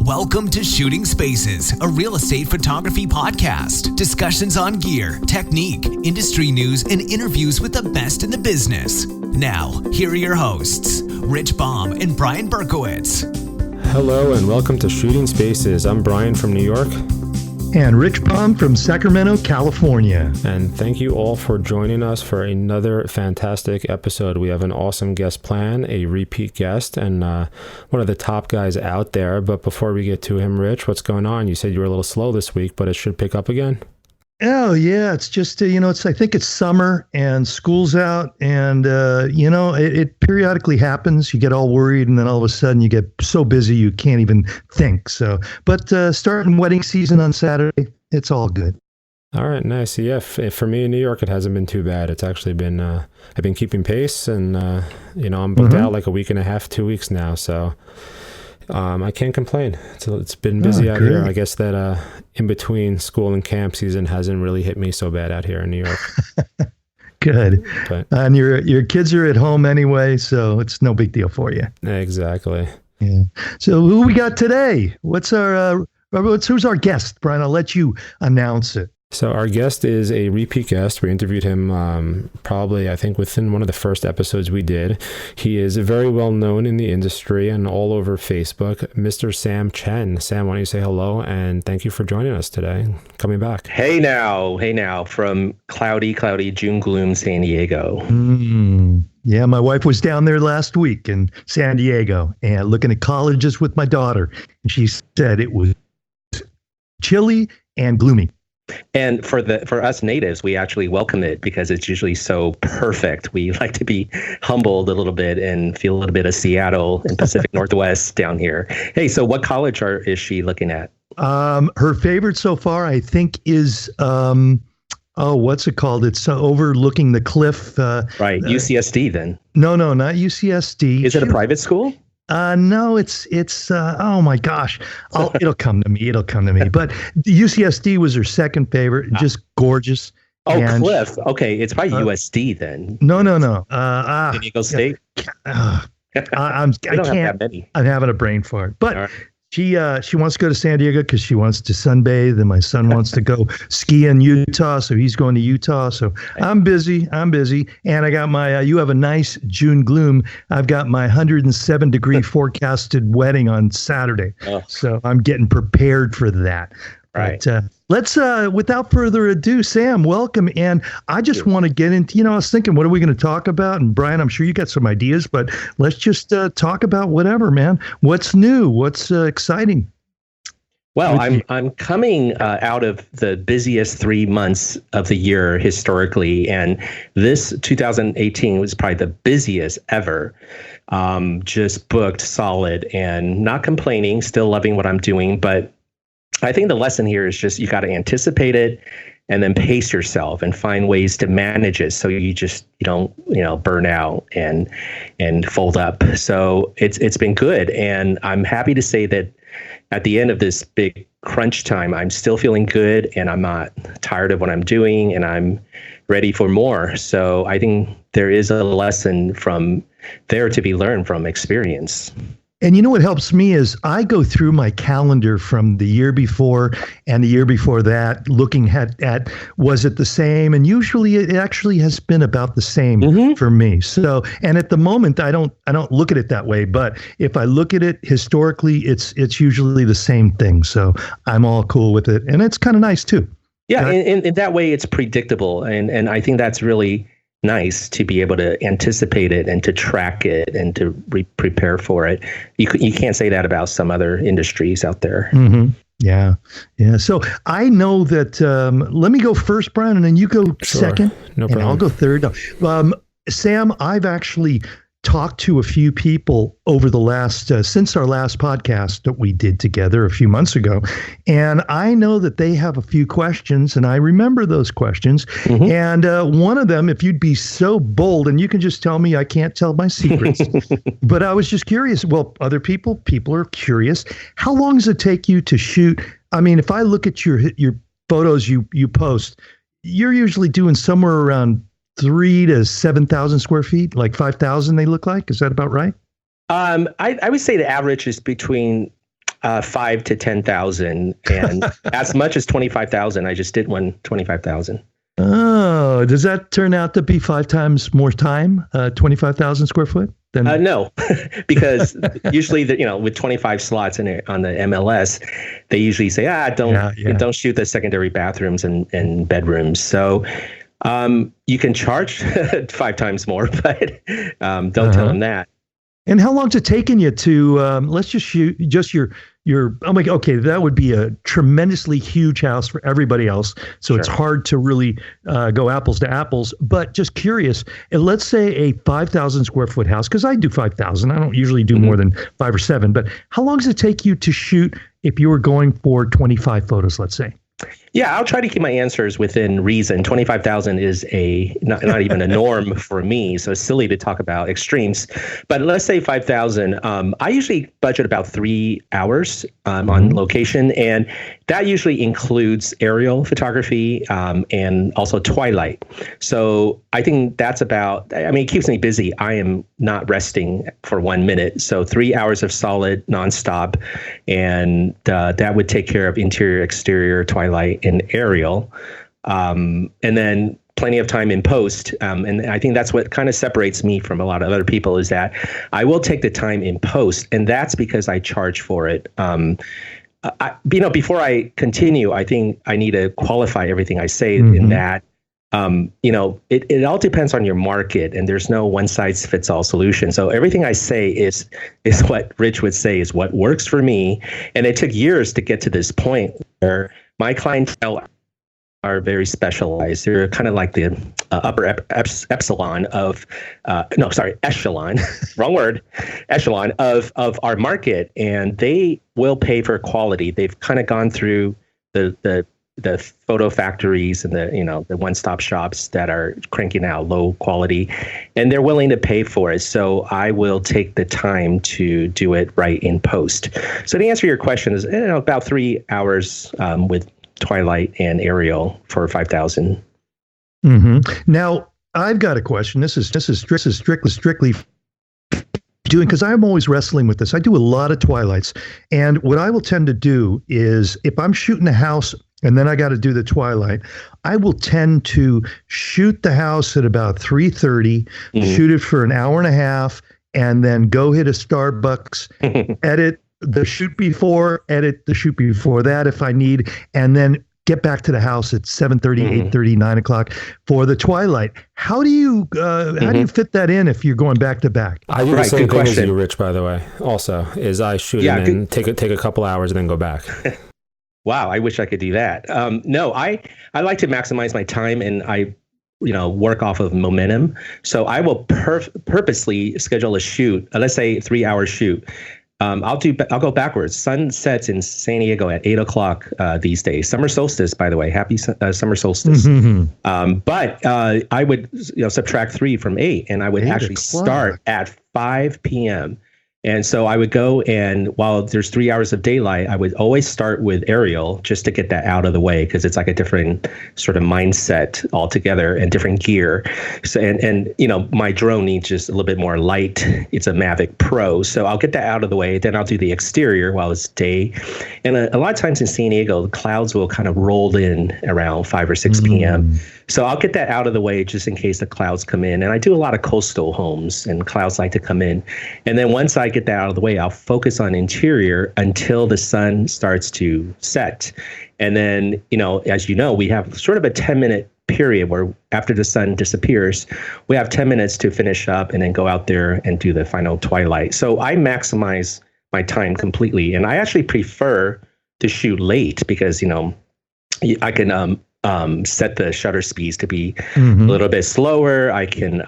Welcome to Shooting Spaces, a real estate photography podcast. Discussions on gear, technique, industry news, and interviews with the best in the business. Now, here are your hosts, Rich Baum and Brian Berkowitz. Hello and welcome to Shooting Spaces. I'm Brian from New York. And Rich Baum from Sacramento, California. And thank you all for joining us for another fantastic episode. We have an awesome guest plan, a repeat guest, and one of the top guys out there. But before we get to him, Rich, what's going on? You said you were a little slow this week, but it should pick up again. Oh, yeah. It's just, I think it's summer and school's out and, it periodically happens. You get all worried and then all of a sudden you get so busy you can't even think. So, but starting wedding season on Saturday, it's all good. All right, nice. Yeah, for me in New York, it hasn't been too bad. It's actually been, I've been keeping pace and, I'm booked out like a week and a half, 2 weeks now. So I can't complain. It's been busy out here. I guess that in between school and camp season hasn't really hit me so bad out here in New York. Good. But, and your kids are at home anyway, so it's no big deal for you. Exactly. Yeah. So who we got today? Who's our guest, Brian? I'll let you announce it. So our guest is a repeat guest. We interviewed him probably, I think, within one of the first episodes we did. He is very well known in the industry and all over Facebook, Mr. Sam Chen. Sam, why don't you say hello and thank you for joining us today, coming back. Hey now, from cloudy June gloom, San Diego. Yeah, my wife was down there last week in San Diego and looking at colleges with my daughter. And she said it was chilly and gloomy. And for us natives, we actually welcome it because it's usually so perfect. We like to be humbled a little bit and feel a little bit of Seattle and Pacific Northwest down here. Hey, so what college is she looking at? Her favorite so far, I think, is what's it called? It's overlooking the cliff. Right, UCSD then. No, not UCSD. Is it a private school? No, it's oh my gosh. It'll come to me. But UCSD was her second favorite. Just gorgeous. Oh, Cliff. Okay. It's probably USD then. No. San Diego State. I can't. Have that many. I'm having a brain fart. But she wants to go to San Diego because she wants to sunbathe, and my son wants to go ski in Utah, so he's going to Utah. So I'm busy, and I got my. You have a nice June gloom. I've got my 107-degree forecasted wedding on Saturday, so I'm getting prepared for that. Right. But, let's, without further ado, Sam, welcome. And I just want to get into, I was thinking, what are we going to talk about? And Brian, I'm sure you got some ideas, but let's just talk about whatever, man. What's new? What's exciting? Well, I'm coming out of the busiest 3 months of the year historically, and this 2018 was probably the busiest ever. Just booked solid and not complaining, still loving what I'm doing, but I think the lesson here is just you got to anticipate it and then pace yourself and find ways to manage it so you don't burn out and fold up. So it's been good, and I'm happy to say that at the end of this big crunch time, I'm still feeling good and I'm not tired of what I'm doing and I'm ready for more. So I think there is a lesson from there to be learned from experience. And you know what helps me is I go through my calendar from the year before and the year before that, looking at was it the same? And usually it actually has been about the same for me. So, and at the moment I don't look at it that way, but if I look at it historically, it's usually the same thing. So I'm all cool with it, and it's kind of nice too. Yeah, in that way it's predictable, and I think that's really nice to be able to anticipate it and to track it and to prepare for it. You can't say that about some other industries out there. Mm-hmm. Yeah. So I know that, let me go first, Brian, and then you go second. No problem. And I'll go third. Sam, I've actually talked to a few people over the last, since our last podcast that we did together a few months ago. And I know that they have a few questions, and I remember those questions. And one of them, if you'd be so bold, and you can just tell me, I can't tell my secrets, but I was just curious. Well, other people are curious. How long does it take you to shoot? I mean, if I look at your photos you post, you're usually doing somewhere around 3,000 to 7,000 square feet, like 5,000 they look like. Is that about right? I would say the average is between 5 to 10,000, and as much as 25,000. I just did one 25,000. Oh, does that turn out to be 5 times more time? 25,000 square foot? No, because usually, with 25 slots on the MLS, they usually say, don't shoot the secondary bathrooms and bedrooms. So you can charge 5 times more, but don't tell them that. And how long's it taken you to, let's just shoot just your, I'm like, okay, that would be a tremendously huge house for everybody else. So It's hard to really go apples to apples, but just curious, and let's say a 5,000 square foot house, because I do 5,000. I don't usually do more than 5 or 7, but how long does it take you to shoot if you were going for 25 photos, let's say? Yeah, I'll try to keep my answers within reason. 25,000 is not even a norm for me, so it's silly to talk about extremes. But let's say 5,000. I usually budget about 3 hours on location, and that usually includes aerial photography and also twilight. So I think that's about. I mean, it keeps me busy. I am not resting for 1 minute, so 3 hours of solid nonstop, and that would take care of interior, exterior, twilight, and aerial, and then plenty of time in post. And I think that's what kind of separates me from a lot of other people, is that I will take the time in post, and that's because I charge for it. Before I continue, I think I need to qualify everything I say in that. It all depends on your market, and there's no one size fits all solution. So everything I say is what Rich would say is what works for me. And it took years to get to this point where my clientele are very specialized. They're kind of like the upper echelon wrong word, echelon of our market, and they will pay for quality. They've kind of gone through the photo factories and the one-stop shops that are cranking out low quality, and they're willing to pay for it. So I will take the time to do it right in post. So to answer your question is about 3 hours with twilight and aerial for 5,000. Now I've got a question. This is strictly doing, because I'm always wrestling with this. I do a lot of twilights, and what I will tend to do is if I'm shooting a house and then I got to do the twilight, I will tend to shoot the house at about 3:30, shoot it for an hour and a half, and then go hit a Starbucks, edit the shoot before that if I need, and then get back to the house at 7:30, 8:30, 9 o'clock for the twilight. How do you fit that in if you're going back to back? I do the same thing as you, Rich, by the way. Also, is I shoot and then take a couple hours and then go back. Wow, I wish I could do that. No, I like to maximize my time, and I work off of momentum. So I will purposely schedule a shoot, let's say 3 hour shoot. I'll go backwards. Sun sets in San Diego at 8 o'clock these days. Summer solstice, by the way. Happy summer solstice. But I would subtract 3 from 8, and I would actually start at 5 p.m. And so I would go, and while there's 3 hours of daylight, I would always start with aerial just to get that out of the way, because it's like a different sort of mindset altogether and different gear. So and my drone needs just a little bit more light. It's a Mavic Pro, so I'll get that out of the way. Then I'll do the exterior while it's day. And a lot of times in San Diego, the clouds will kind of roll in around 5 or 6 p.m. So I'll get that out of the way just in case the clouds come in. And I do a lot of coastal homes, and clouds like to come in. And then once I get that out of the way, I'll focus on interior until the sun starts to set. And then, as you know, we have sort of a 10-minute period where after the sun disappears, we have 10 minutes to finish up and then go out there and do the final twilight. So I maximize my time completely. And I actually prefer to shoot late because, I can set the shutter speeds to be a little bit slower. I can,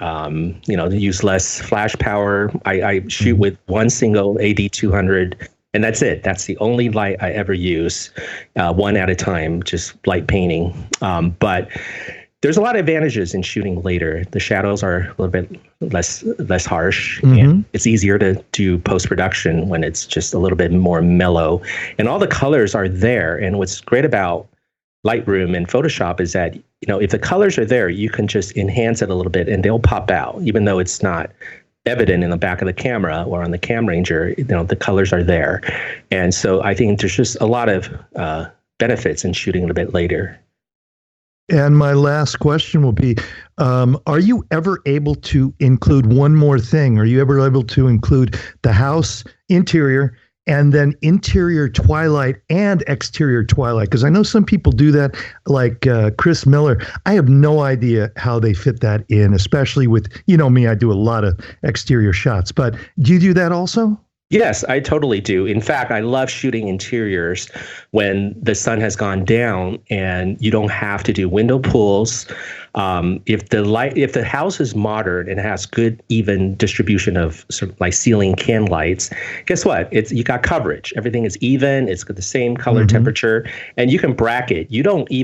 use less flash power. I shoot with one single AD200, and that's it. That's the only light I ever use, one at a time, just light painting. But there's a lot of advantages in shooting later. The shadows are a little bit less harsh, and it's easier to do post-production when it's just a little bit more mellow, and all the colors are there. And what's great about Lightroom and Photoshop is that, if the colors are there, you can just enhance it a little bit and they'll pop out, even though it's not evident in the back of the camera or on the Cam Ranger. The colors are there. And so I think there's just a lot of benefits in shooting it a bit later. And my last question will be, are you ever able to include one more thing? Are you ever able to include the house interior and then interior twilight and exterior twilight? Because I know some people do that, like Chris Miller. I have no idea how they fit that in, especially with, me, I do a lot of exterior shots. But do you do that also? Yes, I totally do. In fact, I love shooting interiors when the sun has gone down and you don't have to do window pulls. If the house is modern and has good even distribution of sort of like ceiling can lights, guess what? You got coverage. Everything is even. It's got the same color temperature, and you can bracket.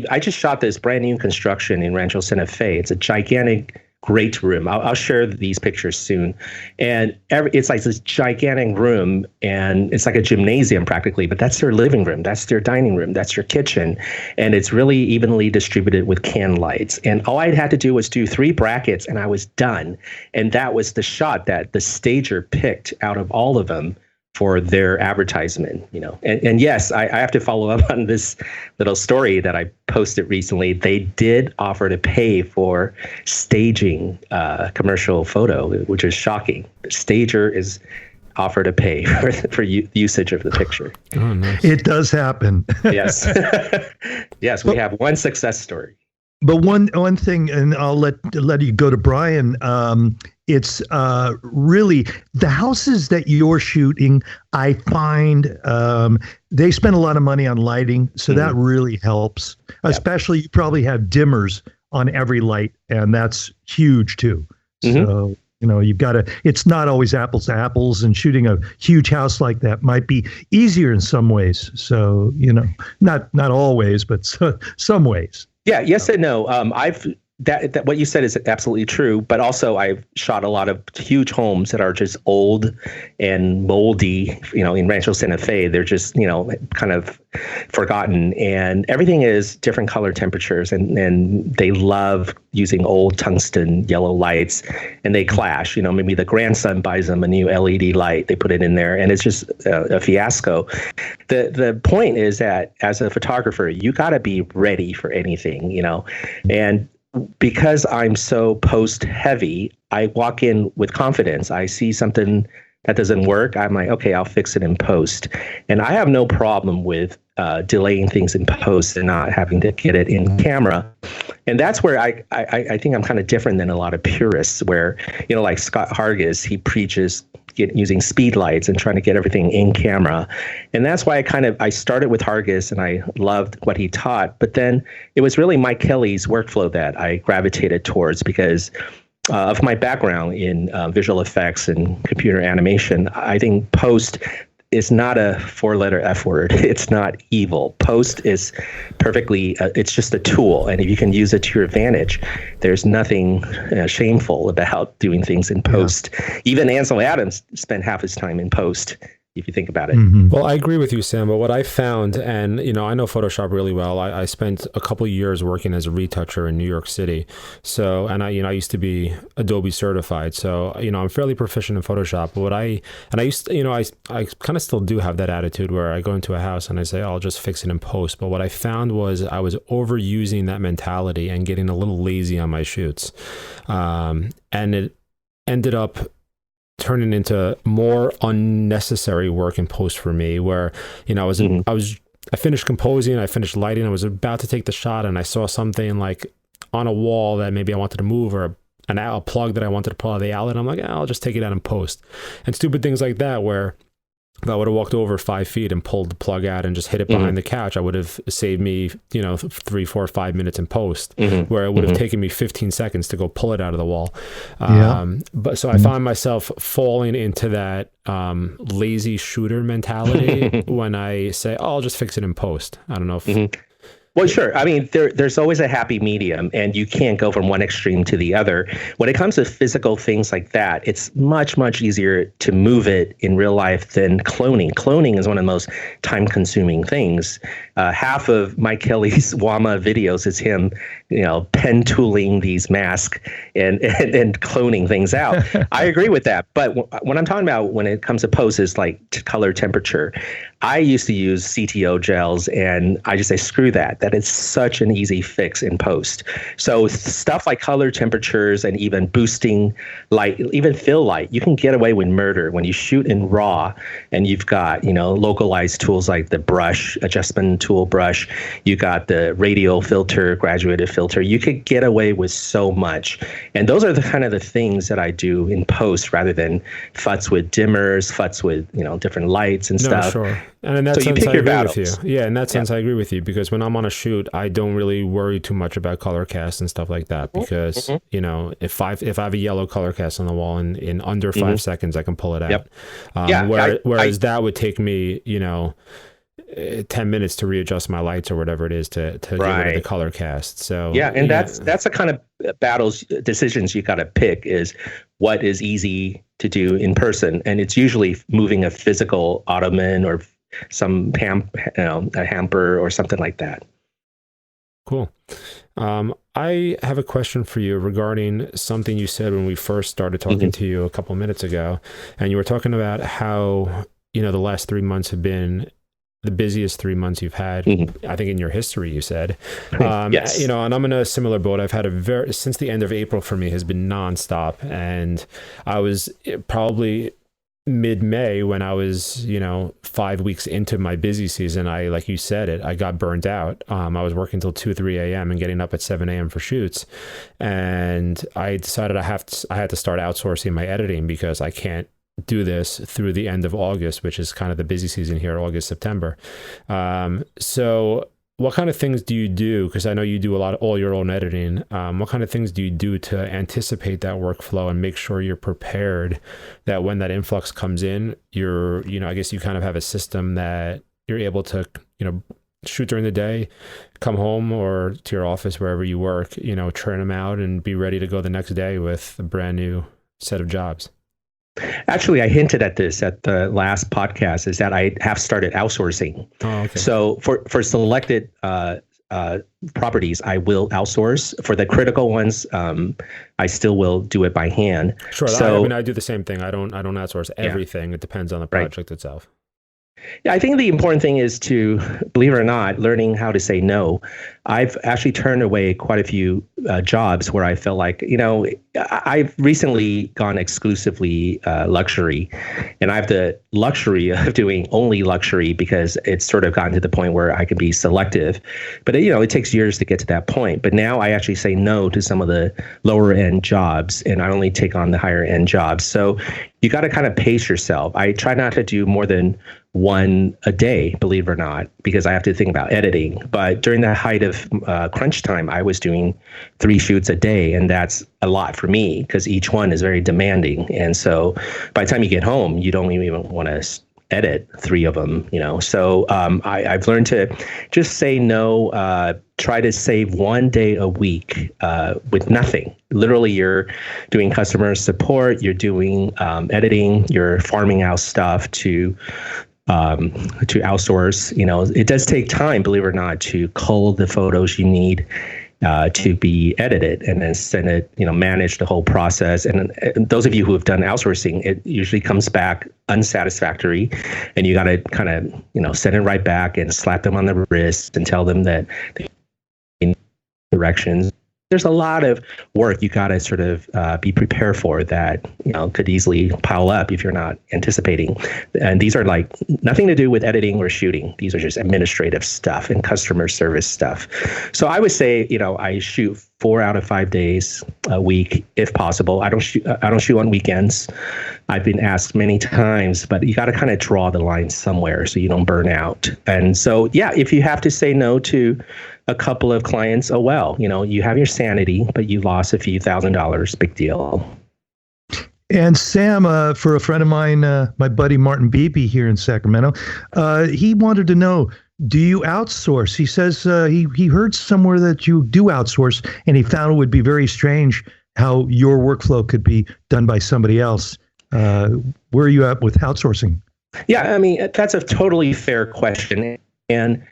I just shot this brand new construction in Rancho Santa Fe. It's a gigantic, great room. I'll share these pictures soon. And it's like this gigantic room, and it's like a gymnasium practically, but that's their living room. That's their dining room. That's your kitchen. And it's really evenly distributed with can lights. And all I had to do was do 3 brackets and I was done. And that was the shot that the stager picked out of all of them for their advertisement, and yes, I have to follow up on this little story that I posted recently. They did offer to pay for staging commercial photo, which is shocking. The stager is offered to pay for usage of the picture. Oh, nice. It does happen. Yes. Yes, we have one success story. But one thing, and I'll let you go to Brian. It's really the houses that you're shooting. I find they spend a lot of money on lighting, so that really helps. Yep. Especially, you probably have dimmers on every light, and that's huge too. So you've got to. It's not always apples to apples, and shooting a huge house like that might be easier in some ways. So not always, but some ways. Yeah, yes and no. That what you said is absolutely true, but also I've shot a lot of huge homes that are just old and moldy. In Rancho Santa Fe, they're just kind of forgotten, and everything is different color temperatures, and they love using old tungsten yellow lights, and they clash. Maybe the grandson buys them a new LED light, they put it in there, and it's just a fiasco. The point is that as a photographer, you got to be ready for anything, and because I'm so post heavy, I walk in with confidence. I see something that doesn't work. I'm like, okay, I'll fix it in post. And I have no problem with delaying things in post and not having to get it in camera. And that's where I think I'm kind of different than a lot of purists where, like Scott Hargis, he preaches using speed lights and trying to get everything in camera. And that's why I started with Hargis and I loved what he taught. But then it was really Mike Kelly's workflow that I gravitated towards because of my background in visual effects and computer animation. I think post is not a 4-letter F word. It's not evil. Post is perfectly, it's just a tool. And if you can use it to your advantage, there's nothing shameful about doing things in post. Yeah. Even Ansel Adams spent half his time in post, if you think about it. Mm-hmm. Well, I agree with you, Sam, but what I found, and I know Photoshop really well. I spent a couple of years working as a retoucher in New York City. So, and I used to be Adobe certified. So, I'm fairly proficient in Photoshop. But I kind of still do have that attitude where I go into a house and I say, I'll just fix it in post. But what I found was I was overusing that mentality and getting a little lazy on my shoots. And it ended up turning into more unnecessary work in post for me where, I finished composing, I finished lighting, I was about to take the shot and I saw something like on a wall that maybe I wanted to move or a plug that I wanted to pull out of the outlet. I'm like, I'll just take it out in post. And stupid things like that where if I would have walked over 5 feet and pulled the plug out and just hit it behind the couch, I would have saved me, 3, 4, 5 minutes in post, where it would have taken me 15 seconds to go pull it out of the wall. But so I found myself falling into that lazy shooter mentality when I say, I'll just fix it in post. I don't know if Well, sure. I mean, there's always a happy medium, and you can't go from one extreme to the other. When it comes to physical things like that, it's much, much easier to move it in real life than cloning. Cloning is one of the most time-consuming things. Half of Mike Kelly's WAMA videos is him, pen tooling these masks and cloning things out. I agree with that. But what I'm talking about when it comes to poses like color temperature, I used to use CTO gels, and I just say, screw that. That is such an easy fix in post. So stuff like color temperatures and even boosting light, even fill light, you can get away with murder when you shoot in RAW and you've got, localized tools like the brush, adjustment tool brush. You got the radial filter, graduated filter. You could get away with so much. And those are the kind of the things that I do in post rather than futz with dimmers, futz with, different lights and stuff. Sure. And in that sense, I agree with you. Yeah, in that sense, I agree with you, because when I'm on a shoot, I don't really worry too much about color cast and stuff like that, because if I have a yellow color cast on the wall in under 5 seconds, I can pull it out. Yep. Whereas that would take me 10 minutes to readjust my lights or whatever it is to get rid of the color cast. So that's the kind of decisions you got to pick, is what is easy to do in person, and it's usually moving a physical ottoman or some a hamper or something like that. Cool. I have a question for you regarding something you said when we first started talking to you a couple minutes ago, and you were talking about how the last 3 months have been the busiest 3 months you've had, I think, in your history, you said. Yes. And I'm in a similar boat. I've had since the end of April for me has been nonstop. And I was probably mid-May when I was, 5 weeks into my busy season. Like you said I got burnt out. I was working till 2, 3 a.m. and getting up at 7 a.m. for shoots. And I decided I had to start outsourcing my editing, because I can't do this through the end of August, which is kind of the busy season here, August, September. So what kind of things do you do? Because I know you do all your own editing. What kind of things do you do to anticipate that workflow and make sure you're prepared that when that influx comes in, I guess you kind of have a system that you're able to, shoot during the day, come home or to your office, wherever you work, churn them out and be ready to go the next day with a brand new set of jobs? Actually, I hinted at this at the last podcast, is that I have started outsourcing. Oh, okay. So for selected properties, I will outsource. For the critical ones, I still will do it by hand. Sure. So, I do the same thing. I don't outsource everything. It depends on the project itself. Yeah, I think the important thing is to, believe it or not, learning how to say no. I've actually turned away quite a few jobs where I felt like, I've recently gone exclusively luxury, and I have the luxury of doing only luxury because it's sort of gotten to the point where I can be selective. But, it takes years to get to that point. But now I actually say no to some of the lower end jobs, and I only take on the higher end jobs. So you got to kind of pace yourself. I try not to do more than one a day, believe it or not, because I have to think about editing. But during the height of crunch time, I was doing 3 shoots a day, and that's a lot for me because each one is very demanding. And so by the time you get home, you don't even want to edit 3 of them, So I've learned to just say no, try to save 1 day a week with nothing. Literally, you're doing customer support, you're doing editing, you're farming out stuff to outsource. It does take time, believe it or not, to cull the photos you need to be edited and then send it, manage the whole process. And those of you who have done outsourcing, it usually comes back unsatisfactory, and you got to kind of, send it right back and slap them on the wrist and tell them that in directions. There's a lot of work you got to sort of be prepared for that, could easily pile up if you're not anticipating. And these are like nothing to do with editing or shooting. These are just administrative stuff and customer service stuff. So I would say, I shoot 4 out of 5 days a week, if possible. I don't shoot on weekends. I've been asked many times, but you got to kind of draw the line somewhere so you don't burn out. And so, yeah, if you have to say no to a couple of clients, oh well, you have your sanity, but you lost a few $1,000s, big deal. And Sam, for a friend of mine, my buddy Martin Beebe here in Sacramento, he wanted to know, do you outsource? He says he heard somewhere that you do outsource, and he found it would be very strange how your workflow could be done by somebody else. Where are you at with outsourcing? Yeah, I mean, that's a totally fair question. And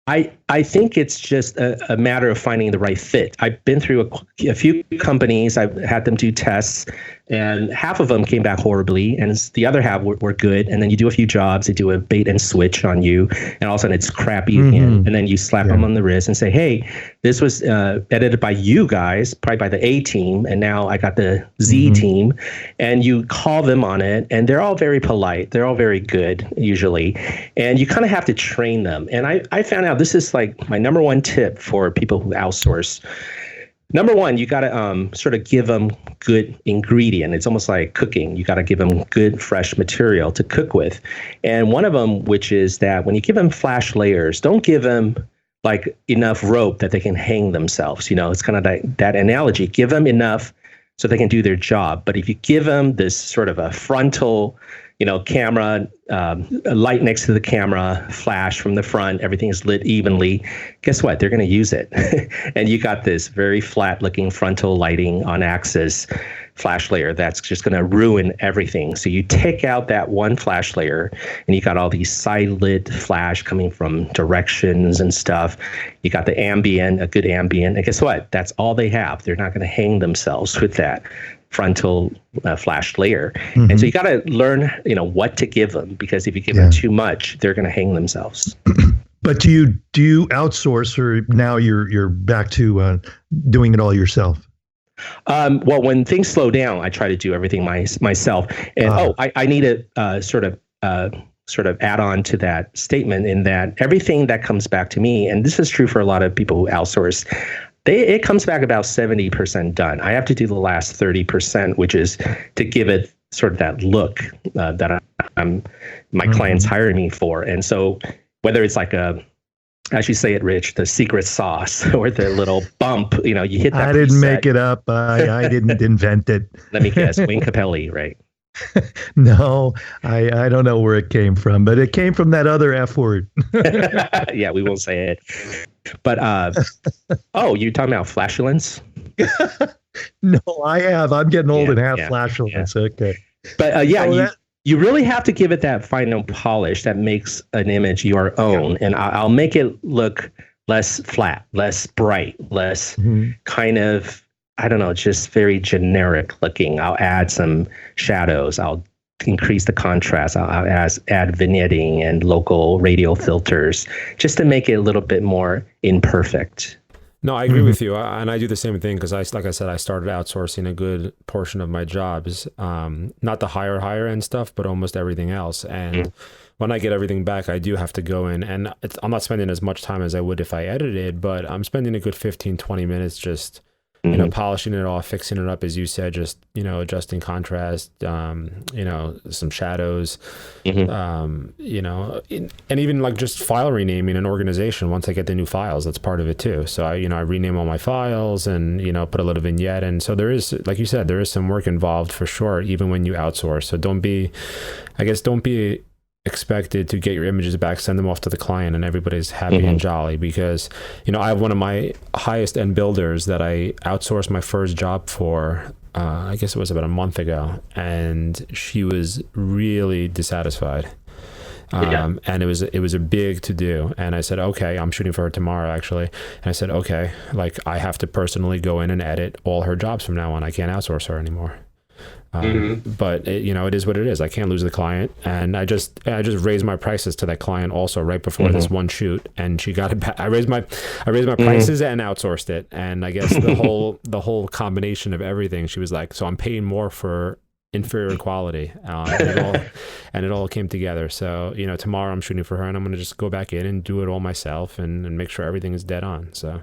I think it's just a matter of finding the right fit. I've been through a few companies. I've had them do tests, and half of them came back horribly, and the other half were good. And then you do a few jobs, they do a bait and switch on you, and all of a sudden it's crappy again. And then you slap them on the wrist and say, hey, this was edited by you guys, probably by the A team, and now I got the Z team. And you call them on it, and they're all very polite. They're all very good, usually. And you kind of have to train them. And I found out this is like my number one tip for people who outsource. Number one, you got to sort of give them good ingredient. It's almost like cooking. You got to give them good, fresh material to cook with. And one of them, which is that when you give them flash layers, don't give them like enough rope that they can hang themselves. You know, it's kind of that analogy. Give them enough so they can do their job. But if you give them this sort of a frontal, camera, a light next to the camera, flash from the front, everything is lit evenly, guess what? They're going to use it. And you got this very flat looking frontal lighting on axis flash layer that's just going to ruin everything. So you take out that one flash layer and you got all these side lit flash coming from directions and stuff. You got the ambient, a good ambient. And guess what? That's all they have. They're not going to hang themselves with that frontal flash layer. And so you got to learn, what to give them, because if you give them too much, they're going to hang themselves. But do you outsource, or now you're back to doing it all yourself? Well, when things slow down, I try to do everything myself. And I need to sort of add on to that statement, in that everything that comes back to me, and this is true for a lot of people who outsource, it comes back about 70% done. I have to do the last 30%, which is to give it sort of that look that my clients hiring me for. And so whether it's like as you say it, Rich, the secret sauce or the little bump, you hit that. I didn't make it up. I didn't invent it. Let me guess, Wayne Capelli, right? No, I don't know where it came from, but it came from that other F word. Yeah, we won't say it. But you're talking about flatulence? No, I'm getting old and have flatulence. Yeah. Okay. But you really have to give it that final polish that makes an image your own. And I'll make it look less flat, less bright, less kind of, I don't know, just very generic looking. I'll add some shadows. I'll increase the contrast. I'll add vignetting and local radial filters just to make it a little bit more imperfect. No, I agree with you. And I do the same thing because, like I said, I started outsourcing a good portion of my jobs, not the higher end stuff, but almost everything else. And when I get everything back, I do have to go in, and I'm not spending as much time as I would if I edited, but I'm spending a good 15, 20 minutes just polishing it off, fixing it up, as you said, just, adjusting contrast, some shadows, and even like just file renaming and organization. Once I get the new files, that's part of it too. So I rename all my files and, put a little vignette. And so there is, like you said, there is some work involved for sure, even when you outsource. So don't be expected to get your images back, send them off to the client, and everybody's happy and jolly, because I have one of my highest end builders that I outsourced my first job for, I guess it was about a month ago, and she was really dissatisfied. And it was a big to do, and I said, okay, I'm shooting for her tomorrow actually, and I said, okay, like I have to personally go in and edit all her jobs from now on. I can't outsource her anymore. But it is what it is. I can't lose the client, and I just raised my prices to that client also right before this one shoot, and she got it back. I raised my prices and outsourced it, and I guess the whole combination of everything, she was like, so I'm paying more for inferior quality, and it all came together. So tomorrow I'm shooting for her, and I'm going to just go back in and do it all myself and make sure everything is dead on. So.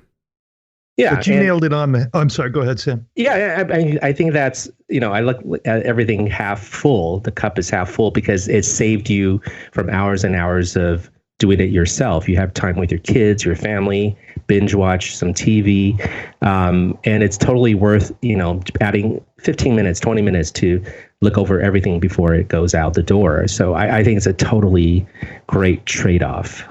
Yeah, but you nailed it on. I'm sorry. Go ahead, Sam. Yeah, I think that's, I look at everything half full. The cup is half full because it saved you from hours and hours of doing it yourself. You have time with your kids, your family, binge watch some TV, and it's totally worth, adding 15 minutes, 20 minutes to look over everything before it goes out the door. So I think it's a totally great trade-off.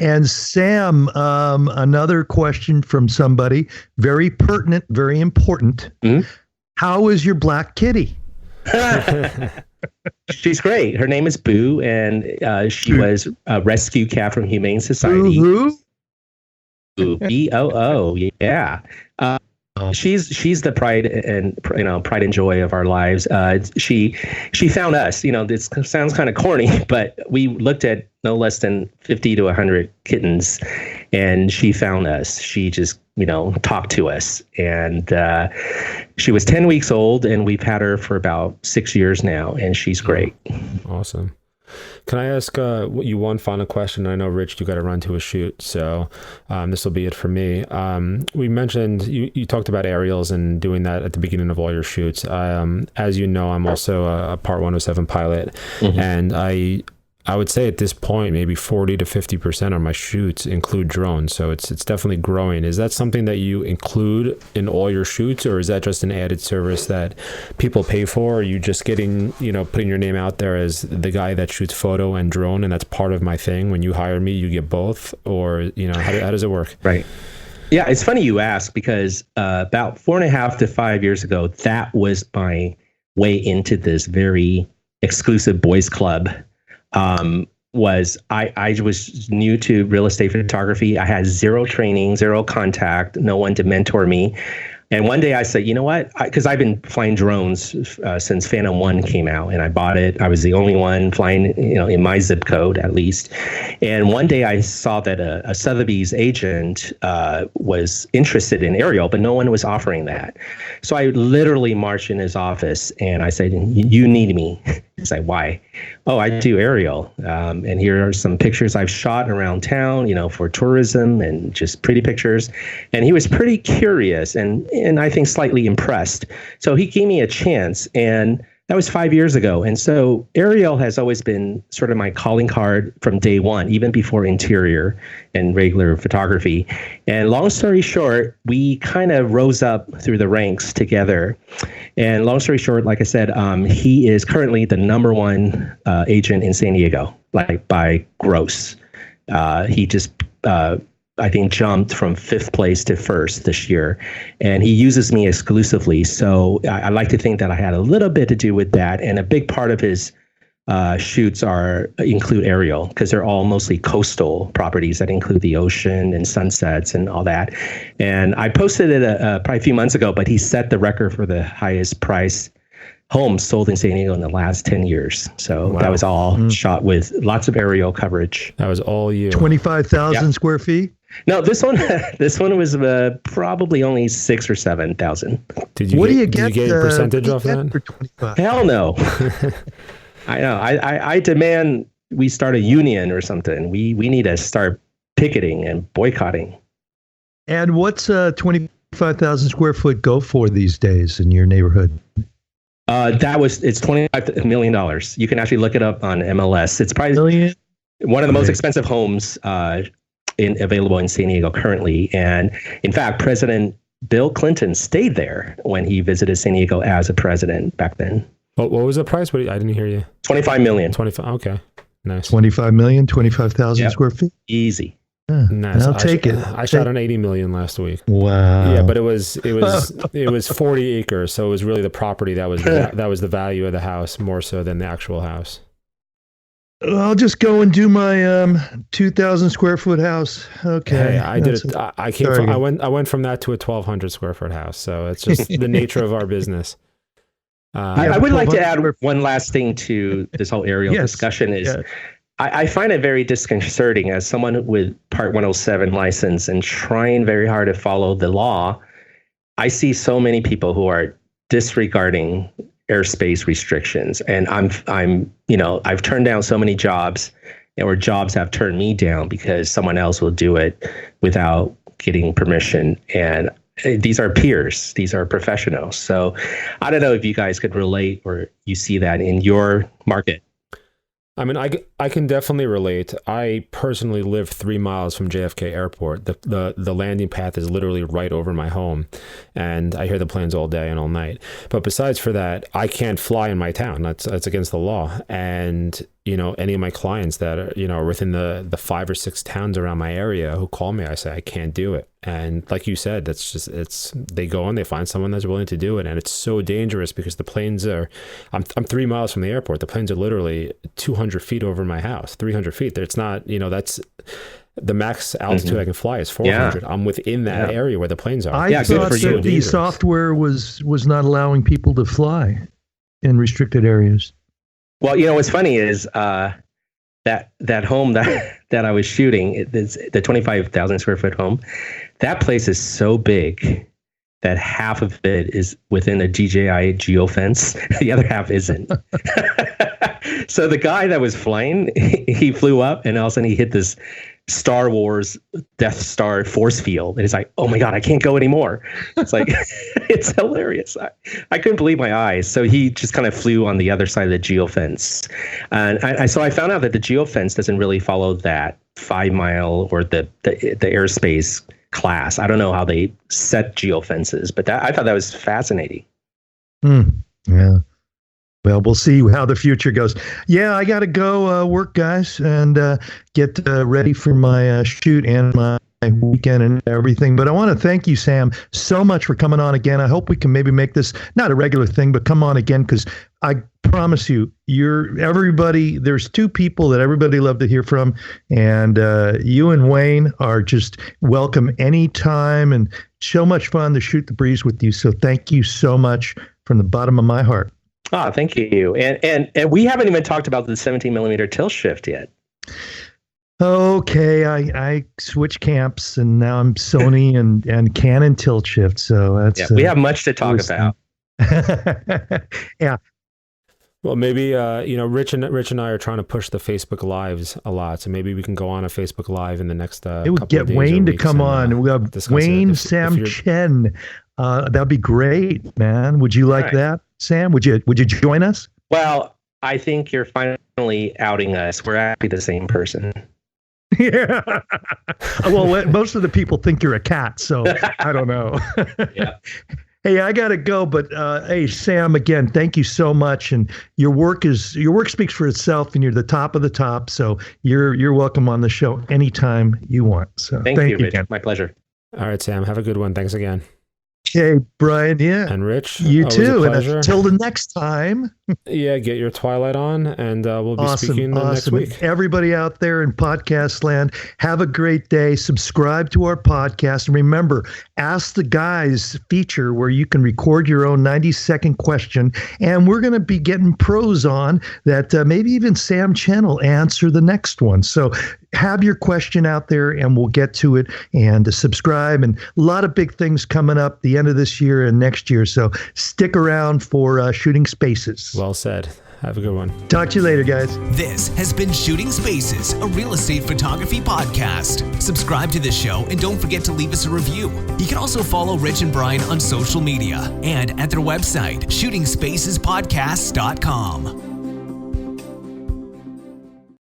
And Sam, another question from somebody, very pertinent, very important. Mm-hmm. How is your black kitty? She's great. Her name is Boo, and she was a rescue cat from Humane Society. Boo-hoo? Boo, B-O-O, yeah. She's the pride and joy of our lives. She found us. This sounds kind of corny, but we looked at no less than 50 to 100 kittens, and she found us. She just talked to us, and she was 10 weeks old, and we've had her for about 6 years now, and she's great. Awesome. Can I ask you one final question? I know, Rich, you got to run to a shoot, so this will be it for me. We mentioned, you talked about aerials and doing that at the beginning of all your shoots. As you know, I'm also a Part 107 pilot, and I would say at this point, maybe 40 to 50% of my shoots include drones. So it's definitely growing. Is that something that you include in all your shoots, or is that just an added service that people pay for? Or are you just getting, putting your name out there as the guy that shoots photo and drone, and that's part of my thing? When you hire me, you get both, or, how does it work? Right. Yeah, it's funny you ask, because about 4.5 to 5 years ago, that was my way into this very exclusive boys club. I was new to real estate photography. I had zero training, zero contact, no one to mentor me. And one day I said, you know what? Because I've been flying drones since Phantom 1 came out, and I bought it. I was the only one flying, in my zip code at least. And one day I saw that a Sotheby's agent was interested in aerial, but no one was offering that. So I literally marched in his office and I said, you need me. He's like, why? Oh, I do aerial. And here are some pictures I've shot around town, for tourism and just pretty pictures. And he was pretty curious and I think slightly impressed. So he gave me a chance, and that was 5 years ago. And so aerial has always been sort of my calling card from day one, even before interior and regular photography. And long story short, we kind of rose up through the ranks together. And long story short, like I said, he is currently the #1 agent in San Diego, like by gross. He just, I think, jumped from 5th place to 1st this year, and he uses me exclusively. So I like to think that I had a little bit to do with that. And a big part of his shoots include aerial, because they're all mostly coastal properties that include the ocean and sunsets and all that. And I posted it probably a few months ago, but he set the record for the highest price homes sold in San Diego in the last 10 years. So wow. That was all shot with lots of aerial coverage. That was all you. 25,000 square feet? No, this one was probably only 6,000 or 7,000. Did you get a percentage off that? For 25? Hell no. I know. I demand we start a union or something. We need to start picketing and boycotting. And what's 25,000 square foot go for these days in your neighborhood? It's $25 million. You can actually look it up on MLS. It's probably one of the most expensive homes available in San Diego currently. And in fact, President Bill Clinton stayed there when he visited San Diego as a president back then. What was the price? I didn't hear you. 25 million. 25. Okay. Nice. 25 million, 25,000 square feet. Easy. Nice. I'll take it. I shot on 80 million last week. Wow. Yeah, but it was 40 acres, so it was really the property that was the value of the house more so than the actual house. I'll just go and do my 2,000 square foot house. Okay. Hey, I did it. I went from that to a 1,200 square foot house. So it's just the nature of our business. I would like to add one last thing to this whole aerial discussion is I find it very disconcerting as someone with Part 107 license and trying very hard to follow the law. I see so many people who are disregarding airspace restrictions, and I've turned down so many jobs, or jobs have turned me down because someone else will do it without getting permission. And these are peers, these are professionals. So I don't know if you guys could relate or you see that in your market. I mean, I can definitely relate. I personally live 3 miles from JFK Airport. The landing path is literally right over my home, and I hear the planes all day and all night. But besides for that, I can't fly in my town. That's against the law. And any of my clients that are, are within the 5 or 6 towns around my area who call me, I say, I can't do it. And like you said, they go and they find someone that's willing to do it. And it's so dangerous because the planes I'm 3 miles from the airport. The planes are literally 200 feet over my house, 300 feet. It's not, that's the max altitude I can fly is 400. I'm within that area where the planes are. I thought that the software was not allowing people to fly in restricted areas. Well, what's funny is that home that I was shooting, the 25,000 square foot home, that place is so big that half of it is within a DJI geofence. The other half isn't. So the guy that was flying, he flew up and all of a sudden he hit this Star Wars Death Star force field. And he's like, oh my God, I can't go anymore. It's like, it's hilarious. I couldn't believe my eyes. So he just kind of flew on the other side of the geofence. And so I found out that the geofence doesn't really follow that 5 mile or the airspace class. I don't know how they set geofences, but I thought that was fascinating. Yeah. Well, we'll see how the future goes. Yeah, I got to go work, guys, and get ready for my shoot and my weekend and everything. But I want to thank you, Sam, so much for coming on again. I hope we can maybe make this not a regular thing, but come on again, because I promise you, there's 2 people that everybody loved to hear from, and you and Wayne are just welcome anytime, and so much fun to shoot the breeze with you. So thank you so much from the bottom of my heart. Oh, thank you. And we haven't even talked about the 17 millimeter tilt shift yet. Okay, I switched camps and now I'm Sony and Canon tilt shift. So that's we have much to talk about. Yeah. Well, maybe Rich and I are trying to push the Facebook Lives a lot, so maybe we can go on a Facebook Live in the next. It would get Wayne to come on. We have Wayne, Sam, Chen. That'd be great, man. Would you like that, Sam? Would you join us? Well, I think you're finally outing us. We're actually the same person. Yeah. Well, most of the people think you're a cat, so I don't know. Yeah. Hey, I gotta go, but hey, Sam, again, thank you so much. And your work speaks for itself, and you're the top of the top. So you're welcome on the show anytime you want. So thank you, Rich. Again. My pleasure. All right, Sam, have a good one. Thanks again. Okay, Brian. Yeah, and Rich, you too. And until the next time. Yeah, get your Twilight on, and we'll be speaking next week. Everybody out there in podcast land, have a great day. Subscribe to our podcast, and remember, Ask the Guys feature where you can record your own 90-second question, and we're going to be getting pros on that. Maybe even Sam Chen will answer the next one. So have your question out there, and we'll get to it. And subscribe, and a lot of big things coming up the end of this year and next year. So stick around for Shooting Spaces. Well said. Have a good one. Talk to you later, guys. This has been Shooting Spaces, a real estate photography podcast. Subscribe to the show and don't forget to leave us a review. You can also follow Rich and Brian on social media and at their website, shootingspacespodcast.com.